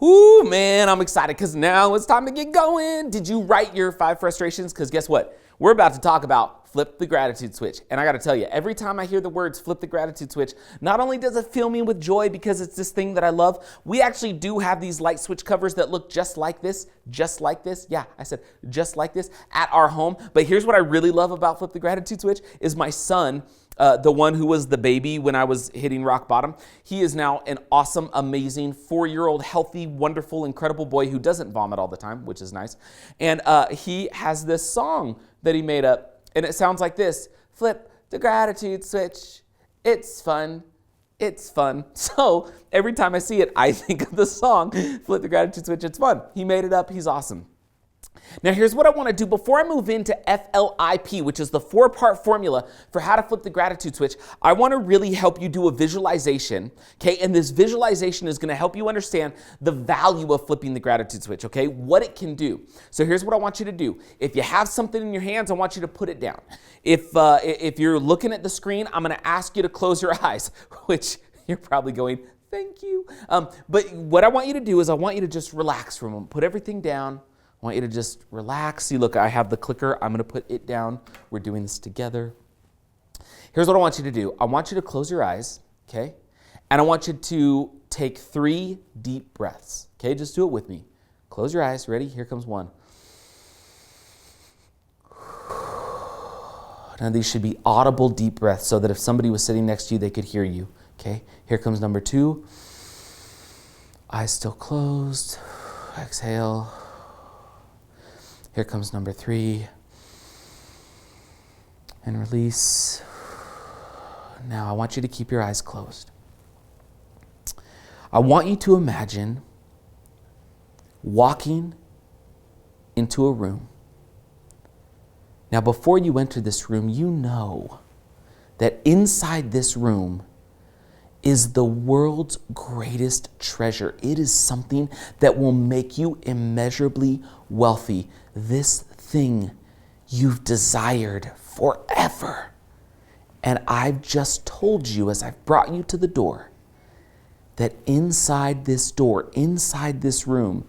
Whoo, man, I'm excited because now it's time to get going. Did you write your 5 frustrations? Because guess what? We're about to talk about flip the gratitude switch. And I got to tell you, every time I hear the words flip the gratitude switch, not only does it fill me with joy because it's this thing that I love, we actually do have these light switch covers that look just like this. Yeah, I said just like this at our home. But here's what I really love about flip the gratitude switch is my son, the one who was the baby when I was hitting rock bottom. He is now an awesome, amazing 4-year-old, healthy, wonderful, incredible boy who doesn't vomit all the time, which is nice. And he has this song that he made up, and it sounds like this: flip the gratitude switch. It's fun. It's fun. So every time I see it, I think of the song, flip the gratitude switch. It's fun. He made it up. He's awesome. Now here's what I want to do before I move into FLIP, which is the 4-part formula for how to flip the gratitude switch. I want to really help you do a visualization, okay? And this visualization is going to help you understand the value of flipping the gratitude switch, okay? What it can do. So here's what I want you to do. If you have something in your hands, I want you to put it down. If you're looking at the screen, I'm going to ask you to close your eyes, which you're probably going, thank you. But what I want you to do is I want you to just relax for a moment. Put everything down. I want you to just relax. See, look, I have the clicker. I'm going to put it down. We're doing this together. Here's what I want you to do. I want you to close your eyes, okay? And I want you to take 3 deep breaths, okay? Just do it with me. Close your eyes. Ready? Here comes 1. Now, these should be audible deep breaths so that if somebody was sitting next to you, they could hear you, okay? Here comes number 2. Eyes still closed. Exhale. Here comes number 3. And release. Now I want you to keep your eyes closed. I want you to imagine walking into a room. Now before you enter this room, you know that inside this room is the world's greatest treasure. It is something that will make you immeasurably wealthy. This thing you've desired forever. And I've just told you, as I've brought you to the door, that inside this door, inside this room,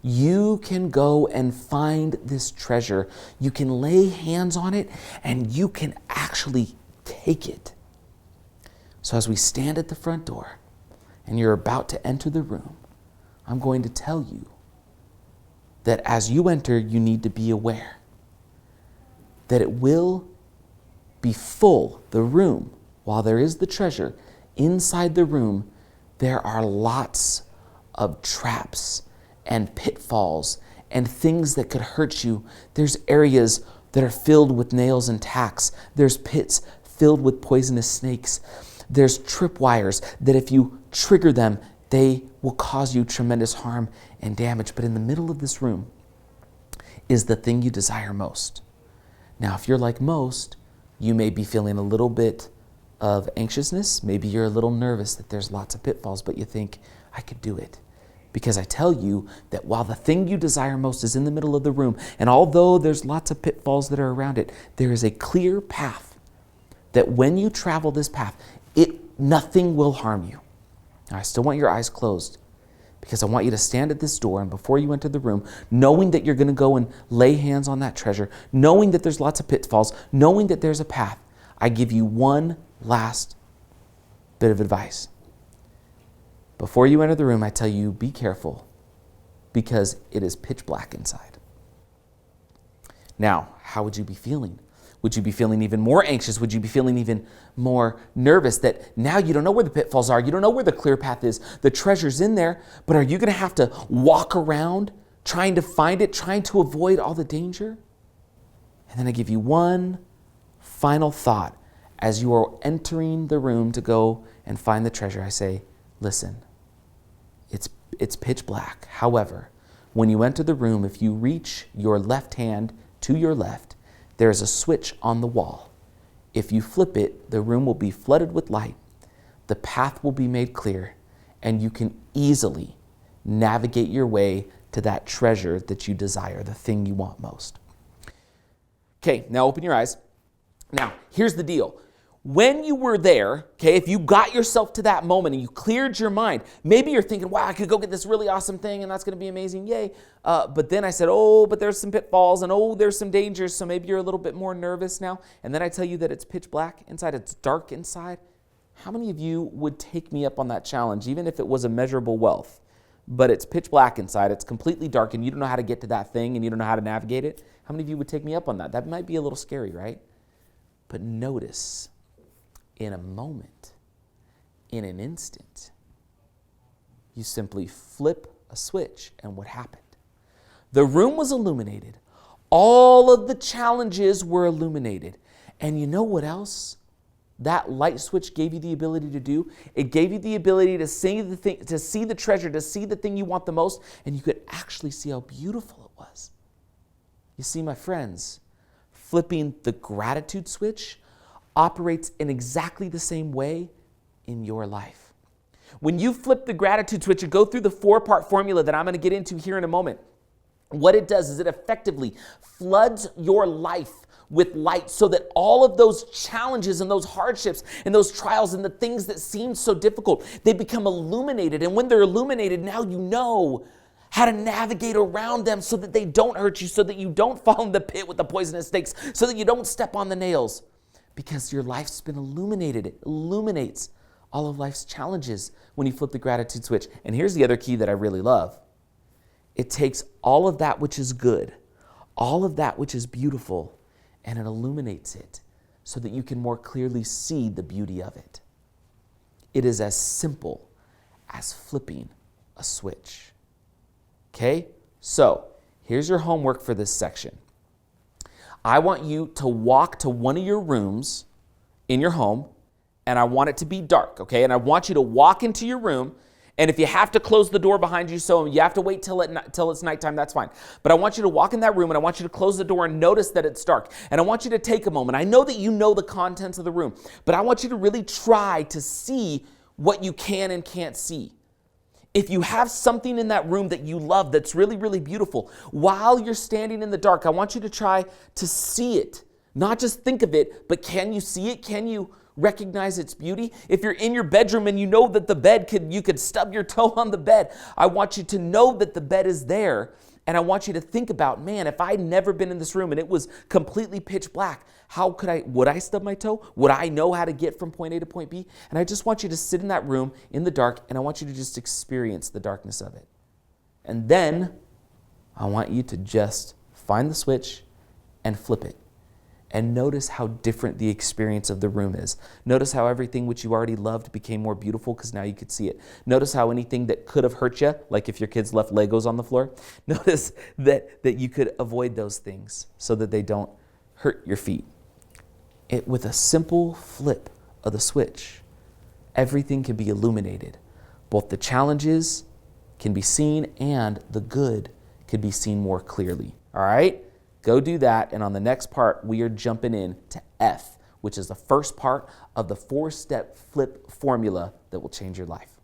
you can go and find this treasure. You can lay hands on it and you can actually take it. So as we stand at the front door and you're about to enter the room, I'm going to tell you that as you enter, you need to be aware that it will be full, the room, while there is the treasure. Inside the room, there are lots of traps and pitfalls and things that could hurt you. There's areas that are filled with nails and tacks. There's pits filled with poisonous snakes. There's tripwires that if you trigger them, they will cause you tremendous harm and damage. But in the middle of this room is the thing you desire most. Now, if you're like most, you may be feeling a little bit of anxiousness. Maybe you're a little nervous that there's lots of pitfalls, but you think, I could do it. Because I tell you that while the thing you desire most is in the middle of the room, and although there's lots of pitfalls that are around it, there is a clear path that when you travel this path, nothing will harm you. Now, I still want your eyes closed because I want you to stand at this door and before you enter the room, knowing that you're going to go and lay hands on that treasure, knowing that there's lots of pitfalls, knowing that there's a path, I give you one last bit of advice. Before you enter the room, I tell you, be careful because it is pitch black inside. Now, how would you be feeling? Would you be feeling even more anxious? Would you be feeling even more nervous that now you don't know where the pitfalls are? You don't know where the clear path is. The treasure's in there, but are you going to have to walk around trying to find it, trying to avoid all the danger? And then I give you one final thought. As you are entering the room to go and find the treasure, I say, listen, it's pitch black. However, when you enter the room, if you reach your left hand to your left, there is a switch on the wall. If you flip it, the room will be flooded with light, the path will be made clear, and you can easily navigate your way to that treasure that you desire, the thing you want most. Okay, now open your eyes. Now, here's the deal. when you were there, okay, if you got yourself to that moment and you cleared your mind, maybe you're thinking, wow, I could go get this really awesome thing and that's going to be amazing, yay. But then I said, oh, but there's some pitfalls and oh, there's some dangers, so maybe you're a little bit more nervous now. And then I tell you that it's pitch black inside, it's dark inside. How many of you would take me up on that challenge, even if it was a measurable wealth, but it's pitch black inside, it's completely dark, and you don't know how to get to that thing and you don't know how to navigate it? How many of you would take me up on that? That might be a little scary, right? But notice, in a moment, in an instant, you simply flip a switch, and what happened? The room was illuminated. All of the challenges were illuminated. And you know what else that light switch gave you the ability to do? It gave you the ability to see the thing, to see the treasure, to see the thing you want the most, and you could actually see how beautiful it was. You see, my friends, flipping the gratitude switch operates in exactly the same way in your life. When you flip the gratitude switch and go through the 4-part formula that I'm going to get into here in a moment, what it does is it effectively floods your life with light so that all of those challenges and those hardships and those trials and the things that seem so difficult, they become illuminated. And when they're illuminated, now you know how to navigate around them so that they don't hurt you, so that you don't fall in the pit with the poisonous snakes, so that you don't step on the nails. Because your life's been illuminated. It illuminates all of life's challenges when you flip the gratitude switch. And here's the other key that I really love. It takes all of that which is good, all of that which is beautiful, and it illuminates it so that you can more clearly see the beauty of it. It is as simple as flipping a switch. Okay? So, here's your homework for this section. I want you to walk to one of your rooms in your home, and I want it to be dark, okay? And I want you to walk into your room, and if you have to close the door behind you, so you have to wait till it's nighttime, that's fine. But I want you to walk in that room, and I want you to close the door and notice that it's dark. And I want you to take a moment. I know that you know the contents of the room, but I want you to really try to see what you can and can't see. If you have something in that room that you love that's really, really beautiful, while you're standing in the dark, I want you to try to see it. Not just think of it, but can you see it? Can you recognize its beauty? If you're in your bedroom and you know that the bed you could stub your toe on the bed, I want you to know that the bed is there. And I want you to think about, man, if I'd never been in this room and it was completely pitch black, would I stub my toe? Would I know how to get from point A to point B? And I just want you to sit in that room in the dark, and I want you to just experience the darkness of it. And then I want you to just find the switch and flip it. And notice how different the experience of the room is. Notice how everything which you already loved became more beautiful because now you could see it. Notice how anything that could have hurt you, like if your kids left Legos on the floor, notice that you could avoid those things so that they don't hurt your feet. With a simple flip of the switch, everything can be illuminated. Both the challenges can be seen and the good can be seen more clearly. All right? Go do that, and on the next part, we are jumping in to F, which is the first part of the 4-step flip formula that will change your life.